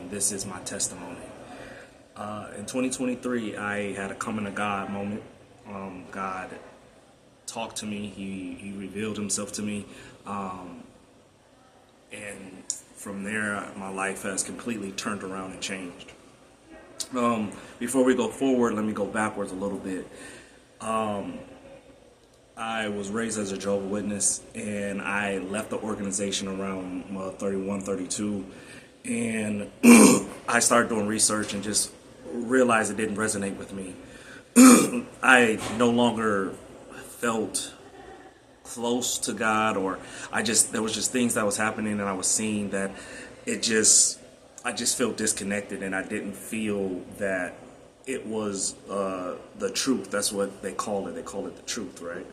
and this is my testimony. In 2023, I had a coming to God moment. God talked to me. He revealed himself to me. And from there, my life has completely turned around and changed. Before we go forward, let me go backwards a little bit. I was raised as a Jehovah's Witness, and I left the organization around 31, 32, and I started doing research and just realized it didn't resonate with me. I no longer felt close to God, or there was just things that was happening, and I was seeing that I just felt disconnected, and I didn't feel that it was the truth. That's what they call it. They call it the truth, right?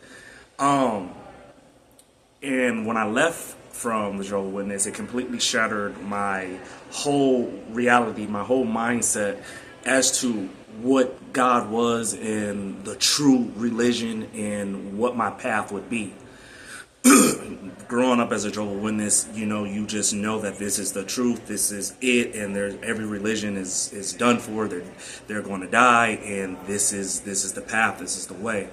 And when I left from the Jehovah's Witness, it completely shattered my whole reality, my whole mindset as to what God was and the true religion and what my path would be. Growing up as a Jehovah's Witness, you just know that this is the truth, this is it, and every religion is done for. They're going to die, and this is the path, this is the way.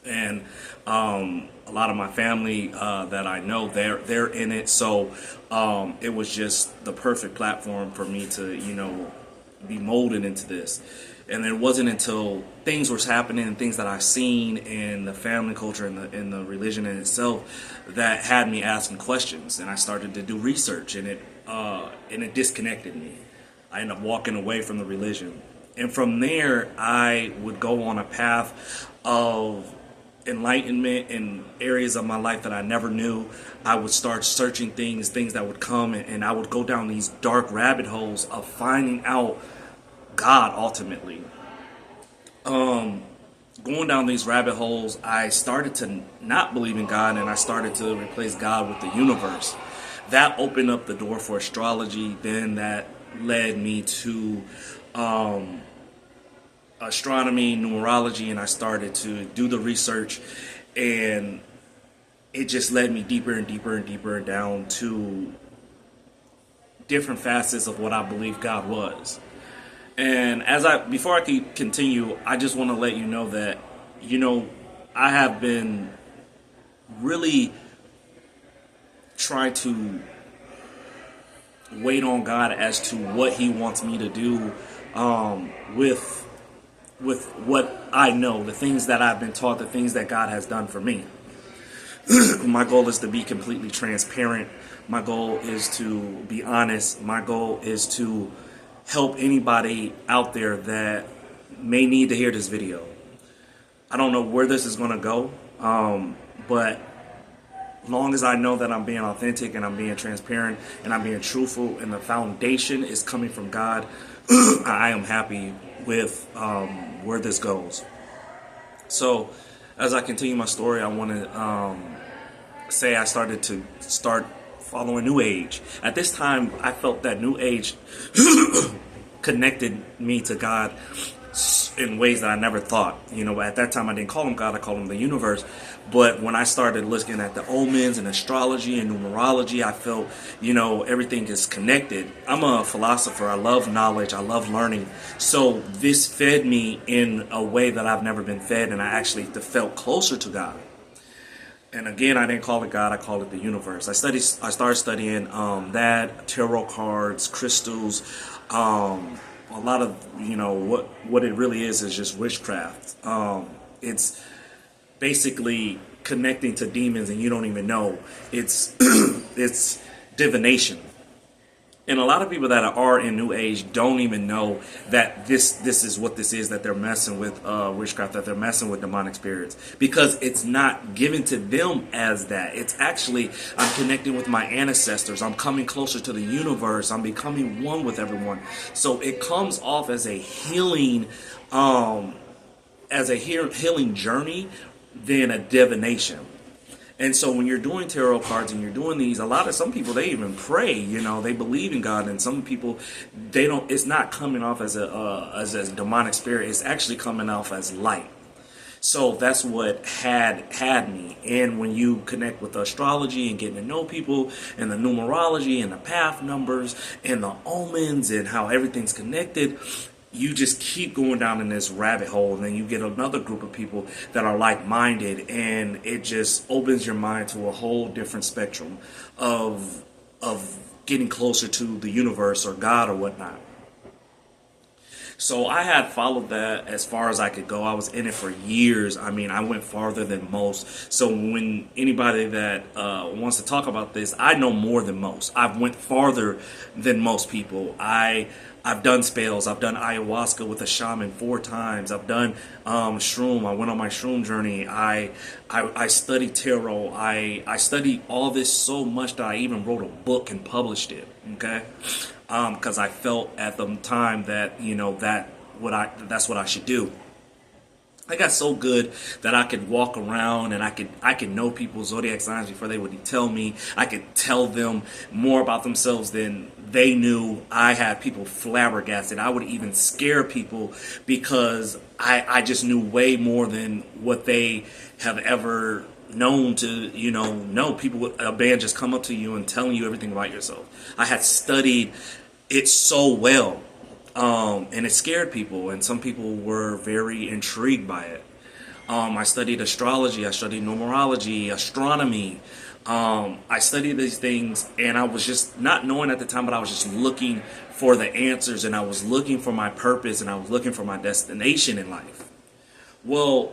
And a lot of my family that I know, they're in it, so it was just the perfect platform for me to be molded into this. And it wasn't until things was happening and things that I've seen in the family culture and the religion in itself that had me asking questions, and I started to do research, and it disconnected me. I ended up walking away from the religion, and from there I would go on a path of enlightenment in areas of my life that I never knew. I would start searching things that would come, and I would go down these dark rabbit holes of finding out God ultimately. Going down these rabbit holes, I started to not believe in God, and I started to replace God with the universe. That opened up the door for astrology. Then that led me to astronomy, numerology, and I started to do the research, and it just led me deeper and deeper and deeper down to different facets of what I believe God was. And before I continue, I just want to let you know that, I have been really trying to wait on God as to what He wants me to do with what I know, the things that I've been taught, the things that God has done for me. My goal is to be completely transparent. My goal is to be honest. My goal is to help anybody out there that may need to hear this video. I don't know where this is going to go, but long as I know that I'm being authentic and I'm being transparent and I'm being truthful and the foundation is coming from God, I am happy with where this goes. So as I continue my story, I want to say I started following New Age. At this time, I felt that New Age connected me to God in ways that I never thought. At that time, I didn't call him God, I called him the universe. But when I started looking at the omens and astrology and numerology, I felt, everything is connected. I'm a philosopher. I love knowledge. I love learning. So this fed me in a way that I've never been fed, and I actually felt closer to God. And again, I didn't call it God, I called it the universe. I started studying that, tarot cards, crystals, a lot of, what it really is just witchcraft. It's basically connecting to demons and you don't even know. It's it's divination. And a lot of people that are in New Age don't even know that this is what this is, that they're messing with witchcraft, that they're messing with demonic spirits, because it's not given to them as that. It's actually, I'm connecting with my ancestors. I'm coming closer to the universe. I'm becoming one with everyone. So it comes off as a healing, healing journey than a divination. And so when you're doing tarot cards and you're doing these, some people, they even pray, they believe in God. And some people, it's not coming off as a demonic spirit. It's actually coming off as light. So that's what had me. And when you connect with astrology and getting to know people and the numerology and the path numbers and the omens and how everything's connected, you just keep going down in this rabbit hole, and then you get another group of people that are like-minded, and it just opens your mind to a whole different spectrum of getting closer to the universe or God or whatnot. So I had followed that as far as I could go. I was in it for years. I mean, I went farther than most. So when anybody that wants to talk about this, I know more than most. I've went farther than most people. I've done spells. I've done ayahuasca with a shaman 4 times. I've done shroom. I went on my shroom journey. I studied tarot. I studied all this so much that I even wrote a book and published it. Okay. Because I felt at the time that that's what I should do. I got so good that I could walk around and I could know people's zodiac signs before they would tell me. I could tell them more about themselves than they knew. I had people flabbergasted. I would even scare people because I just knew way more than what they have ever known to, know. People, a band just come up to you and telling you everything about yourself. I had studied it so well, and it scared people, and some people were very intrigued by it. I studied astrology, I studied numerology, astronomy. I studied these things, and I was just not knowing at the time, but I was just looking for the answers, and I was looking for my purpose, and I was looking for my destination in life. Well,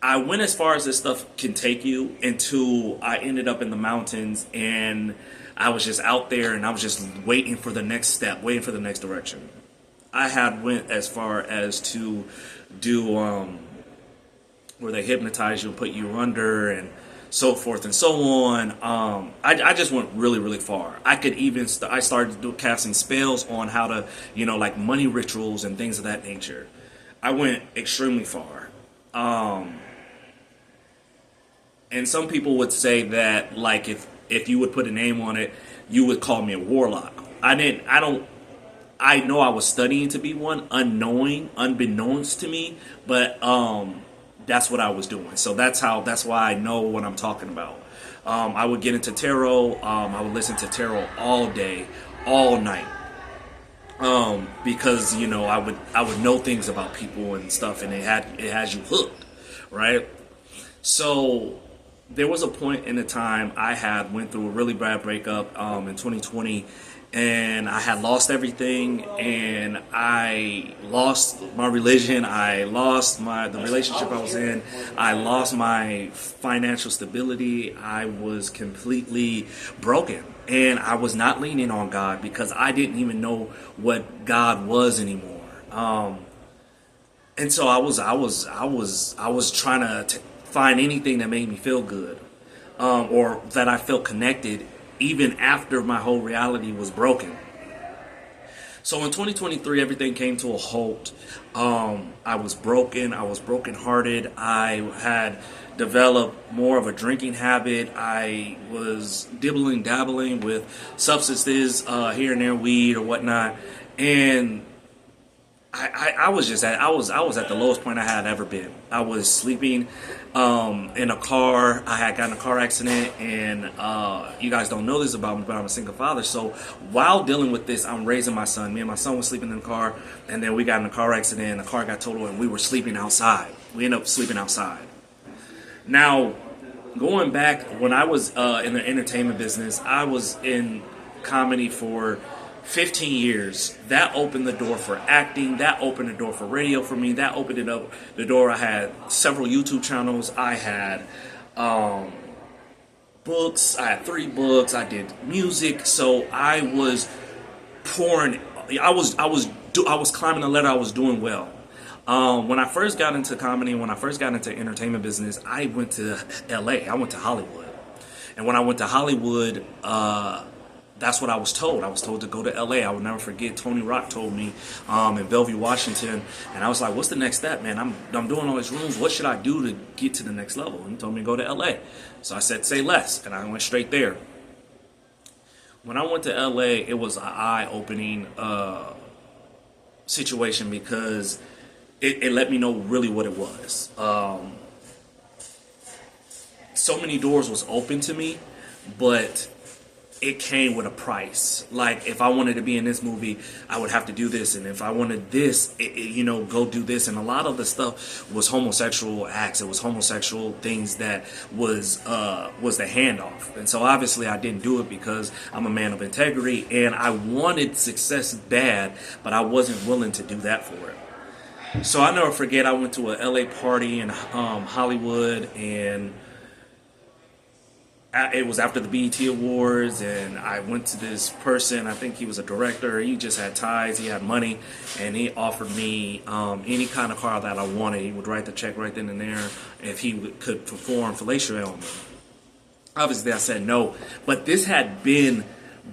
I went as far as this stuff can take you until I ended up in the mountains, and I was just out there, and I was just waiting for the next step, waiting for the next direction. I had went as far as to do where they hypnotize you and put you under and so forth and so on. I just went really, really far. I could even I started casting spells on how to, like money rituals and things of that nature. I went extremely far. And some people would say that, like, if you would put a name on it, you would call me a warlock. I know I was studying to be one, unbeknownst to me, but that's what I was doing. So that's why I know what I'm talking about. I would get into tarot. I would listen to tarot all day, all night. Because I would know things about people and stuff, and it has you hooked, right? So there was a point in the time I had went through a really bad breakup in 2020, and I had lost everything, and I lost my religion, I lost the relationship I was in, I lost my financial stability. I was completely broken, and I was not leaning on God because I didn't even know what God was anymore. And so I was trying to find anything that made me feel good, or that I felt connected even after my whole reality was broken. So in 2023, everything came to a halt. I was broken. I was brokenhearted. I had developed more of a drinking habit. I was dabbling with substances here and there, weed or whatnot, and I was at the lowest point I had ever been. I was sleeping in a car. I had gotten in a car accident, and you guys don't know this about me, but I'm a single father. So while dealing with this, I'm raising my son. Me and my son were sleeping in the car, and then we got in a car accident, and the car got totaled, and we were sleeping outside. We ended up sleeping outside. Now, going back, when I was in the entertainment business, I was in comedy for 15 years. That opened the door for acting. That opened the door for radio for me. That opened the door. I had several YouTube channels. I had books. I had 3 books. I did music. So I was pouring. I was climbing the ladder. I was doing well. When I first got into comedy, when I first got into entertainment business, I went to LA. I went to Hollywood. And when I went to Hollywood, that's what I was told. I was told to go to LA. I will never forget, Tony Rock told me in Bellevue, Washington. And I was like, what's the next step, man? I'm doing all these rooms. What should I do to get to the next level? And he told me to go to LA. So I said, say less. And I went straight there. When I went to LA, it was an eye-opening situation because it let me know really what it was. So many doors was open to me, but it came with a price. Like, if I wanted to be in this movie, I would have to do this, and if I wanted this, go do this. And a lot of the stuff was homosexual acts. It was homosexual things that was the handoff. And so obviously I didn't do it because I'm a man of integrity, and I wanted success bad, but I wasn't willing to do that for it. So I never forget, I went to a LA party in Hollywood, and it was after the BET Awards, and I went to this person. I think he was a director. He just had ties. He had money, and he offered me any kind of car that I wanted. He would write the check right then and there if he could perform fellatio on me. Obviously, I said no, but this had been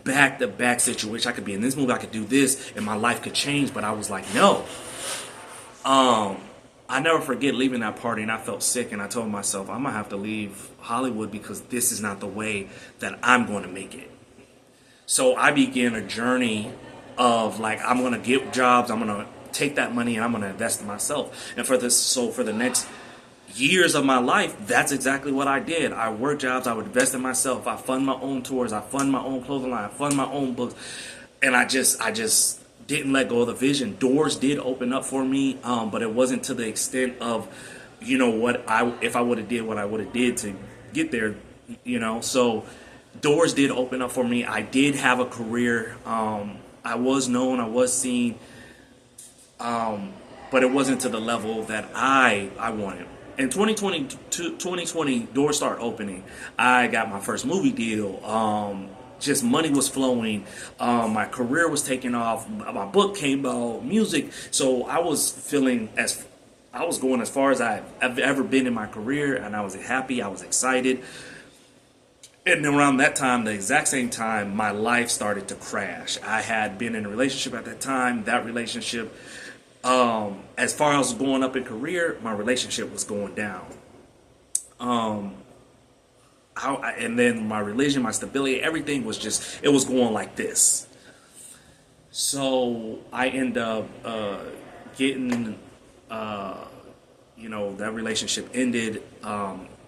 back-to-back situation. I could be in this movie, I could do this, and my life could change, but I was like, no. I never forget leaving that party, and I felt sick, and I told myself, I'm going to have to leave Hollywood because this is not the way that I'm going to make it. So I began a journey of, like, I'm going to get jobs, I'm going to take that money, and I'm going to invest in myself. And for the next years of my life, that's exactly what I did. I worked jobs, I would invest in myself, I fund my own tours, I fund my own clothing line, I fund my own books, and I just didn't let go of the vision. Doors did open up for me, but it wasn't to the extent of, if I would have did what I would have did to get there, So doors did open up for me. I did have a career. I was known, I was seen, but it wasn't to the level that I wanted. In 2020, doors started opening. I got my first movie deal. Just money was flowing. My career was taking off. My book came out, music. So I was going as far as I've ever been in my career, and I was happy. I was excited. And around that time, the exact same time, my life started to crash. I had been in a relationship at that time. That relationship, as far as going up in career, my relationship was going down. And then my religion, my stability, everything was it was going like this. So I end up getting, that relationship ended.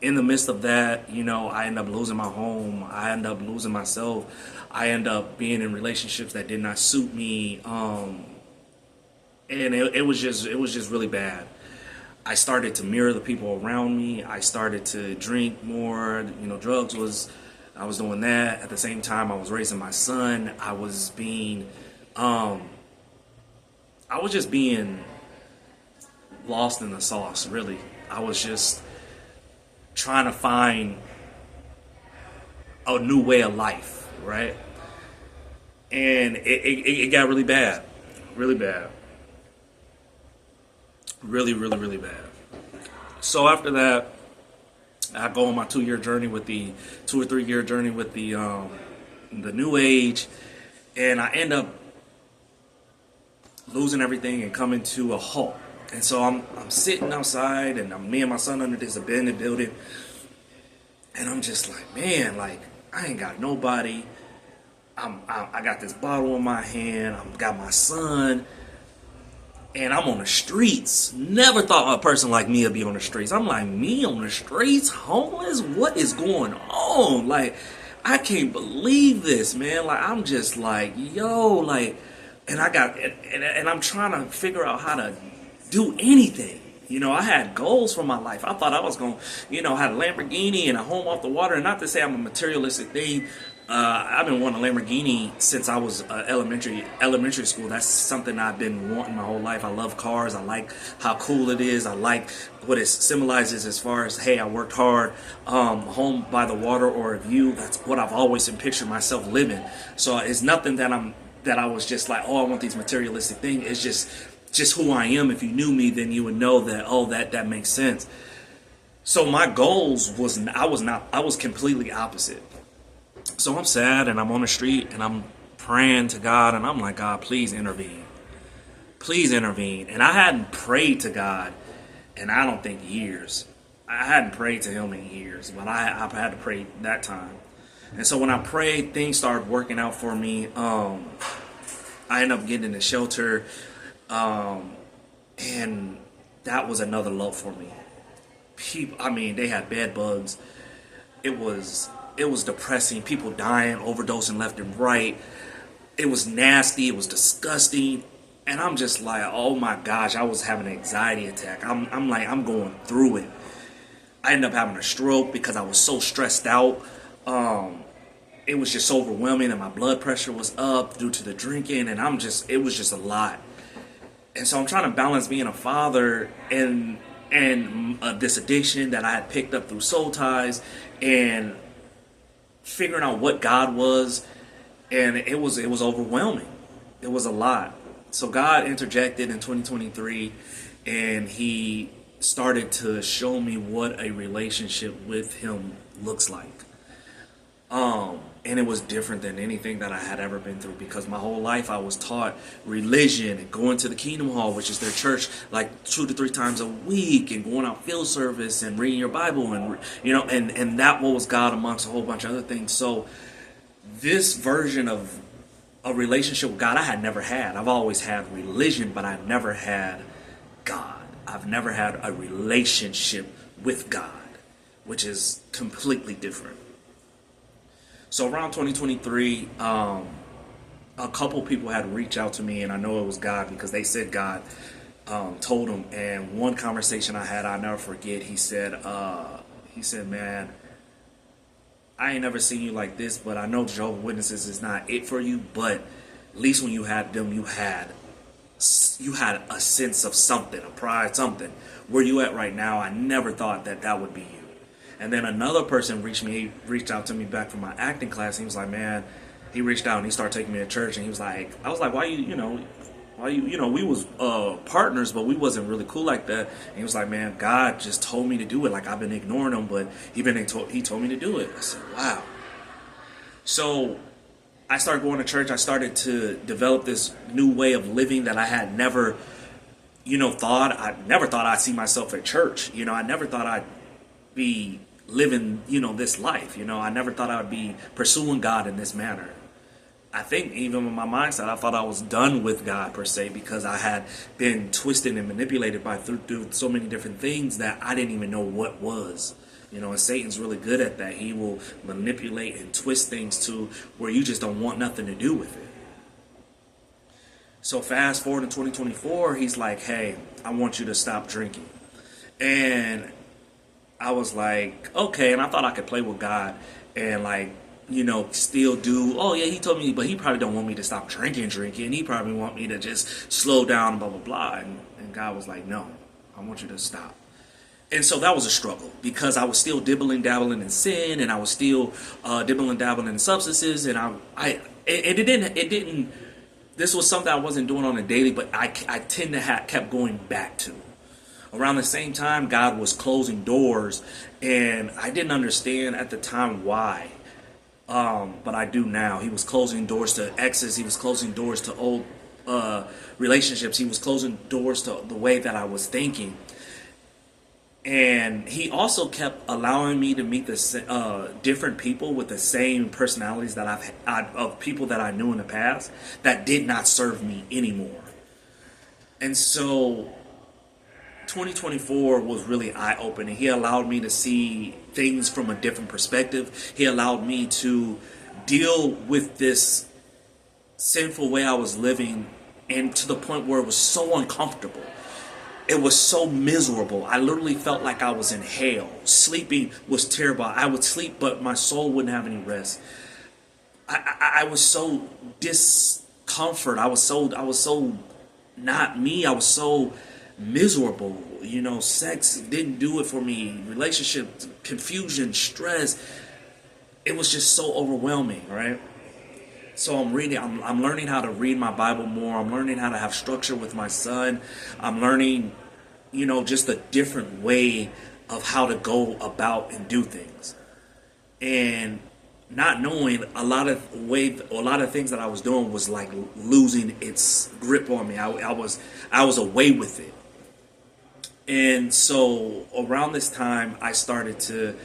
In the midst of that, I end up losing my home. I end up losing myself. I end up being in relationships that did not suit me. And it was just really bad. I started to mirror the people around me. I started to drink more. I was doing that. At the same time, I was raising my son. I was just being lost in the sauce, really. I was just trying to find a new way of life, right? And it got really bad. Really bad. Really, really, really bad. So after that, I go on my 2 or 3 year journey with the New Age, and I end up losing everything and coming to a halt. And so I'm sitting outside, and me and my son under this abandoned building, and I'm just like, man, like, I ain't got nobody. I got this bottle in my hand. I got my son. And I'm on the streets. Never thought a person like me would be on the streets. I'm like, me on the streets, homeless? What is going on? Like, I can't believe this, man. Like, I'm just like, yo, like, and I'm trying to figure out how to do anything. I had goals for my life. I thought I was going to, had a Lamborghini and a home off the water. And not to say I'm a materialistic thing. I've been wanting a Lamborghini since I was elementary school. That's something I've been wanting my whole life. I love cars. I like how cool it is. I like what it symbolizes as far as, hey, I worked hard, home by the water or a view. That's what I've always pictured myself living. So it's nothing that I was just like, oh, I want these materialistic things. It's just who I am. If you knew me, then you would know that, oh, that makes sense. So my goals I was completely opposite. So I'm sad, and I'm on the street, and I'm praying to God, and I'm like, God, please intervene. Please intervene. And I hadn't prayed to God in, I don't think, years. I hadn't prayed to him in years, but I had to pray that time. And so when I prayed, things started working out for me. I ended up getting in the shelter, and that was another low for me. People, I mean, they had bed bugs. It was depressing. People dying, overdosing left and right. It was nasty. It was disgusting. And I'm just like, oh my gosh, I was having an anxiety attack. I'm like, I'm going through it. I ended up having a stroke because I was so stressed out. It was just overwhelming, and my blood pressure was up due to the drinking, and it was just a lot. And so I'm trying to balance being a father and this addiction that I had picked up through soul ties, and figuring out what God was, and it was overwhelming. It was a lot. So God interjected in 2023, and He started to show me what a relationship with Him looks like. And it was different than anything that I had ever been through, because my whole life I was taught religion and going to the Kingdom Hall, which is their church, like 2 to 3 times a week, and going out field service and reading your Bible, and and that was God amongst a whole bunch of other things. So this version of a relationship with God I had never had. I've always had religion, but I've never had God. I've never had a relationship with God, which is completely different. So around 2023, a couple people had reached out to me, and I know it was God because they said God told them. And one conversation I had, I'll never forget. He said, "Man, I ain't never seen you like this, but I know Jehovah's Witnesses is not it for you. But at least when you had them, you had a sense of something, a pride, something. Where you at right now? I never thought that would be you." And then another person reached out to me back from my acting class. He was like, man, he reached out and he started taking me to church. And he was like, I was like, why we was partners, but we wasn't really cool like that. And he was like, man, God just told me to do it. Like, I've been ignoring him, but he told me to do it. I said, wow. So I started going to church. I started to develop this new way of living that I had never, thought. I never thought I'd see myself at church. I never thought I'd be living, this life. I never thought I would be pursuing God in this manner. I think even with my mindset, I thought I was done with God per se, because I had been twisted and manipulated through so many different things that I didn't even know what was. And Satan's really good at that. He will manipulate and twist things to where you just don't want nothing to do with it. So fast forward to 2024, he's like, hey, I want you to stop drinking. And I was like, okay, and I thought I could play with God and still do, oh yeah, he told me, but he probably don't want me to stop drinking. He probably want me to just slow down, blah, blah, blah. And God was like, no, I want you to stop. And so that was a struggle, because I was still dabbling in sin, and I was still dabbling in substances, and it didn't, this was something I wasn't doing on a daily, but I tend to kept going back to. Around the same time, God was closing doors, and I didn't understand at the time why, but I do now. He was closing doors to exes. He was closing doors to old relationships. He was closing doors to the way that I was thinking. And he also kept allowing me to meet the different people with the same personalities that of people that I knew in the past that did not serve me anymore. And so 2024 was really eye-opening. He allowed me to see things from a different perspective. He allowed me to deal with this sinful way I was living, and to the point where it was so uncomfortable. It was so miserable. I literally felt like I was in hell. Sleeping was terrible. I would sleep, but my soul wouldn't have any rest. I was so discomfort. I was so not me. I was so miserable. Sex didn't do it for me. Relationship, confusion, stress. It was just so overwhelming, right? So I'm learning how to read my Bible more. I'm learning how to have structure with my son. I'm learning, just a different way of how to go about and do things. And not knowing a lot of things that I was doing was like losing its grip on me. I was away with it. And so around this time, I started to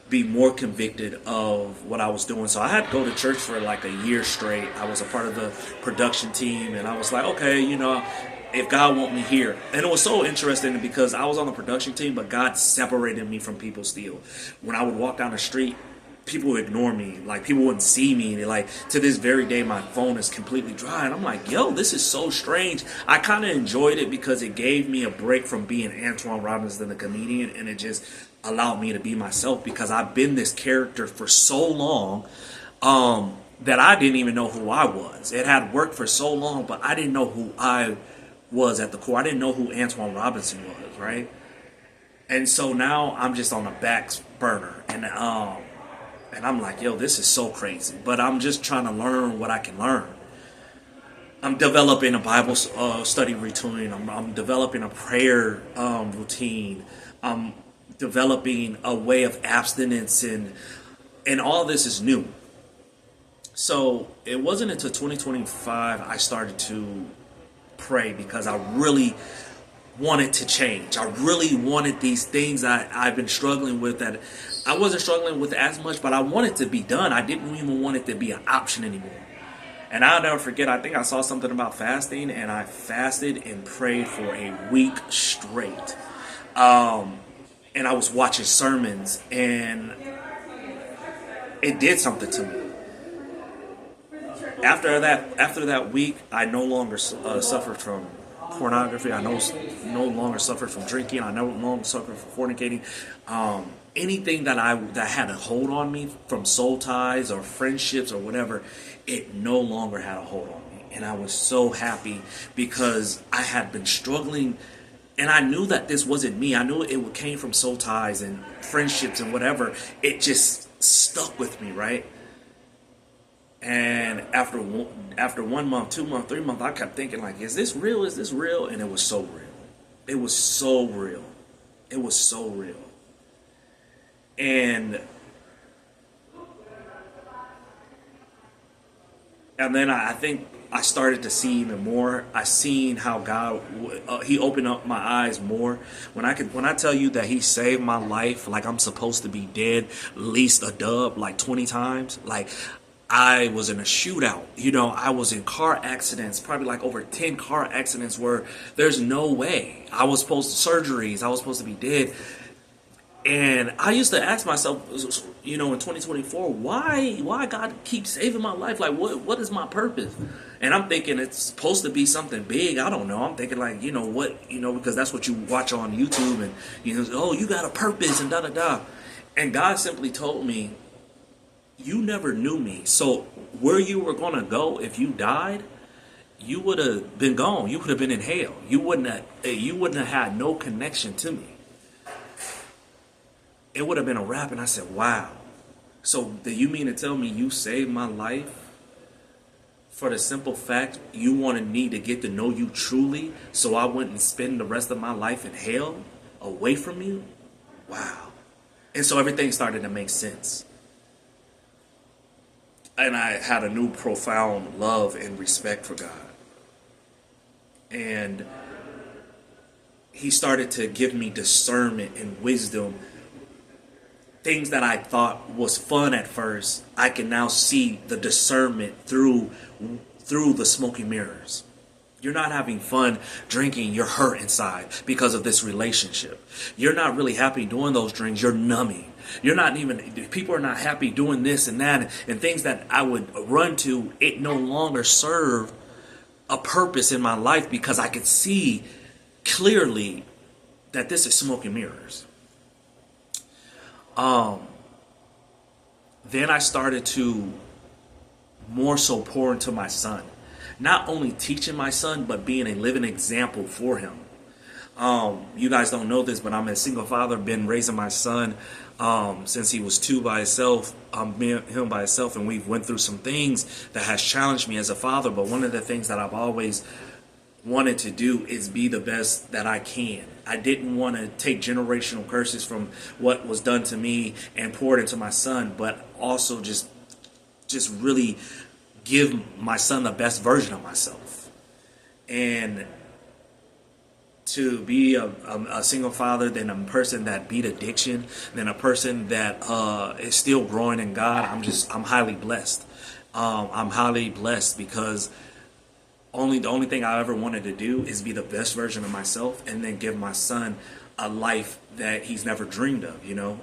be more convicted of what I was doing. So I had to go to church for like a year straight. I was a part of the production team, and I was like, okay, if God want me here. And it was so interesting because I was on the production team, but God separated me from people still. When I would walk down the street, people would ignore me. Like, people wouldn't see me. They, like, to this very day, my phone is completely dry. And I'm like, yo, this is so strange. I kind of enjoyed it because it gave me a break from being Antoine Robinson, the comedian. And it just allowed me to be myself, because I've been this character for so long that I didn't even know who I was. It had worked for so long, but I didn't know who I was at the core. I didn't know who Antoine Robinson was, right? And so now I'm just on the back burner, and I'm like, yo, this is so crazy. But I'm just trying to learn what I can learn. I'm developing a Bible study routine. I'm developing a prayer routine. I'm developing a way of abstinence, and all this is new. So it wasn't until 2025 I started to pray, because I really wanted to change. I really wanted these things I've been struggling with, that I wasn't struggling with as much, but I wanted to be done. I didn't even want it to be an option anymore. And I'll never forget, I think I saw something about fasting, and I fasted and prayed for a week straight. And I was watching sermons, and it did something to me. After that week, I no longer suffered from pornography. I no longer suffered from drinking. I no longer suffered from fornicating. Anything that had a hold on me, from soul ties or friendships or whatever, it no longer had a hold on me. And I was so happy, because I had been struggling, and I knew that this wasn't me. I knew it came from soul ties and friendships and whatever. It just stuck with me, right? And after 1 month, 2 months, 3 months, I kept thinking, like, is this real? Is this real? And it was so real. It was so real. It was so real. And then I think I started to see even more. I seen how God, he opened up my eyes more. When I tell you that he saved my life, like I'm supposed to be dead, at least a dub, like 20 times. Like, I was in a shootout. I was in car accidents, probably like over 10 car accidents where there's no way. I was supposed to surgeries. I was supposed to be dead. And I used to ask myself, in 2024, why God keeps saving my life? Like, what is my purpose? And I'm thinking it's supposed to be something big. I don't know. I'm thinking, like, because that's what you watch on YouTube, and oh, you got a purpose and da da da. And God simply told me, you never knew me. So where you were going to go if you died, you would have been gone. You would have been in hell. You wouldn't have had no connection to me. It would have been a wrap. And I said, wow. So do you mean to tell me you saved my life for the simple fact you wanted me to get to know you truly, so I wouldn't spend the rest of my life in hell away from you? Wow. And so everything started to make sense. And I had a new profound love and respect for God. And he started to give me discernment and wisdom. Things that I thought was fun at first, I can now see the discernment through the smoky mirrors. You're not having fun drinking, you're hurt inside because of this relationship. You're not really happy doing those drinks, you're numbing. People are not happy doing this and that, and things that I would run to, it no longer serve a purpose in my life, because I could see clearly that this is smoke and mirrors. Then I started to more so pour into my son. Not only teaching my son, but being a living example for him. You guys don't know this, but I'm a single father, been raising my son since he was 2 by himself, him by himself, and we've went through some things that has challenged me as a father. But one of the things that I've always wanted to do is be the best that I can. I didn't want to take generational curses from what was done to me and pour it into my son, but also just really give my son the best version of myself. And to be a single father, then a person that beat addiction, then a person that is still growing in God, I'm highly blessed. I'm highly blessed because The only thing I ever wanted to do is be the best version of myself, and then give my son a life that he's never dreamed of, you know?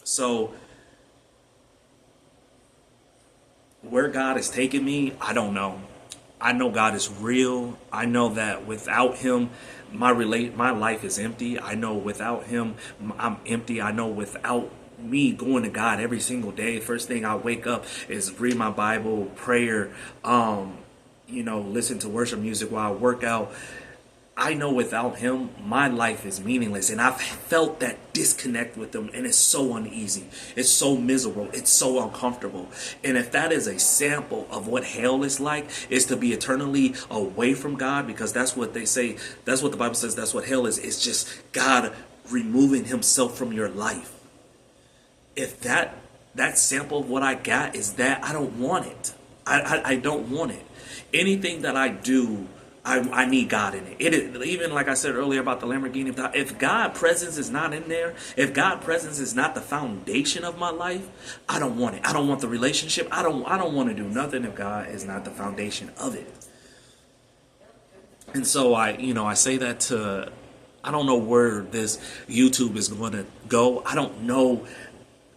So where God has taken me, I don't know. I know God is real. I know that without him, my life is empty. I know without him, I'm empty. I know without me going to God every single day, first thing I wake up is read my Bible, prayer, listen to worship music while I work out. I know without him, my life is meaningless. And I've felt that disconnect with him, and it's so uneasy. It's so miserable. It's so uncomfortable. And if that is a sample of what hell is like, is to be eternally away from God, because that's what they say, that's what the Bible says, that's what hell is. It's just God removing himself from your life. If that sample of what I got is that, I don't want it. I don't want it. Anything that I do, I need God in it. Even like I said earlier about the Lamborghini, if God's presence is not in there, if God's presence is not the foundation of my life, I don't want it. I don't want the relationship. I don't want to do nothing if God is not the foundation of it. And so I say that to, I don't know where this YouTube is going to go. I don't know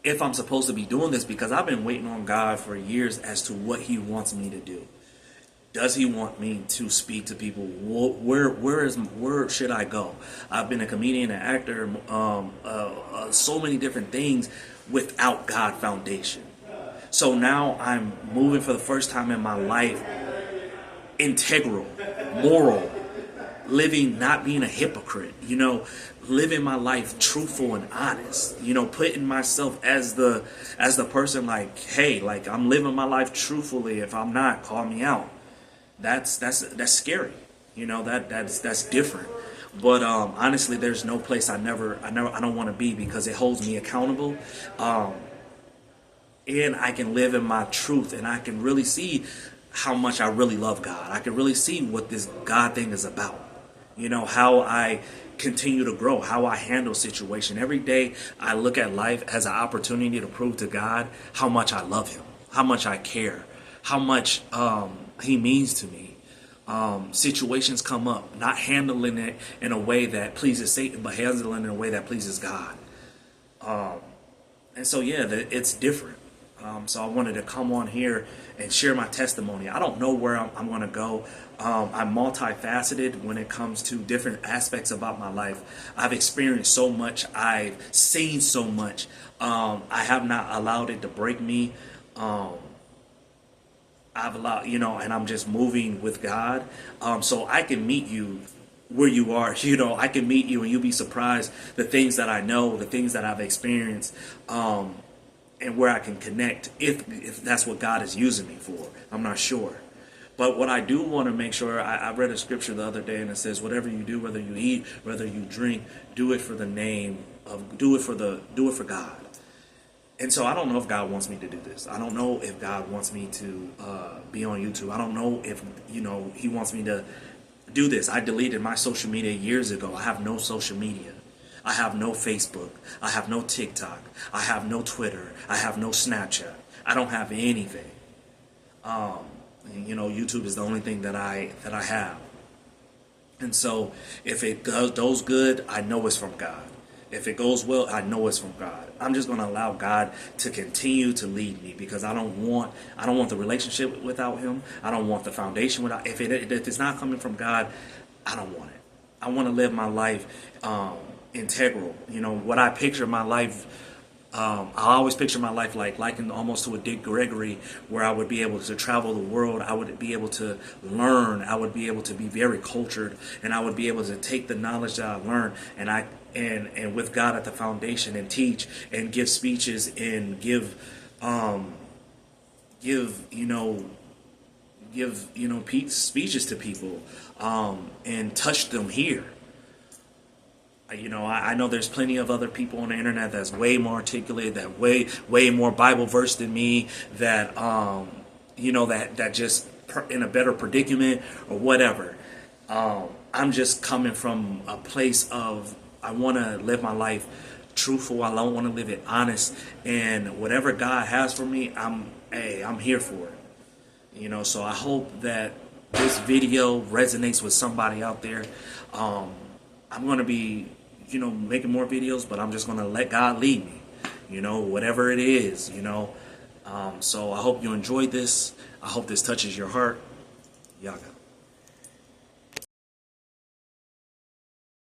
if I'm supposed to be doing this, because I've been waiting on God for years as to what he wants me to do. Does he want me to speak to people? Where should I go? I've been a comedian, an actor, so many different things without God foundation. So now I'm moving for the first time in my life, integral, moral, living, not being a hypocrite, living my life truthful and honest, putting myself as the person, like, hey, like, I'm living my life truthfully. If I'm not, call me out. That's scary. That's different. But honestly, there's no place I don't want to be, because it holds me accountable. And I can live in my truth, and I can really see how much I really love God. I can really see what this God thing is about. How I continue to grow, how I handle situation. Every day I look at life as an opportunity to prove to God how much I love him, how much I care, how much he means to me. Situations come up, not handling it in a way that pleases Satan, but handling it in a way that pleases God. And so, yeah, it's different. So I wanted to come on here and share my testimony. I don't know where I'm going to go. I'm multifaceted when it comes to different aspects about my life. I've experienced so much. I've seen so much. I have not allowed it to break me. I've allowed, and I'm just moving with God. So I can meet you where you are. I can meet you and you'll be surprised the things that I know, the things that I've experienced, and where I can connect if that's what God is using me for. I'm not sure. But what I do want to make sure, I read a scripture the other day, and it says, whatever you do, whether you eat, whether you drink, do it for the name of, do it for God. And so I don't know if God wants me to do this. I don't know if God wants me to be on YouTube. I don't know if, he wants me to do this. I deleted my social media years ago. I have no social media. I have no Facebook. I have no TikTok. I have no Twitter. I have no Snapchat. I don't have anything. YouTube is the only thing that I have. And so if it goes good, I know it's from God. If it goes well, I know it's from God. I'm just going to allow God to continue to lead me, because I don't want the relationship without him. I don't want the foundation without. If it's not coming from God, I don't want it. I want to live my life integral. What I picture my life. I always picture my life likened almost to a Dick Gregory, where I would be able to travel the world. I would be able to learn. I would be able to be very cultured, and I would be able to take the knowledge that I learned and with God at the foundation, and teach and give speeches and give speeches to people and touch them here. I know there's plenty of other people on the internet that's way more articulate, that way more Bible versed than me, that that just in a better predicament or whatever. I'm just coming from a place of, I want to live my life truthful. I don't want to live it honest, and whatever God has for me, I'm here for it. So I hope that this video resonates with somebody out there. I'm going to be, making more videos, but I'm just going to let God lead me, whatever it is, So I hope you enjoyed this. I hope this touches your heart. Y'all got it.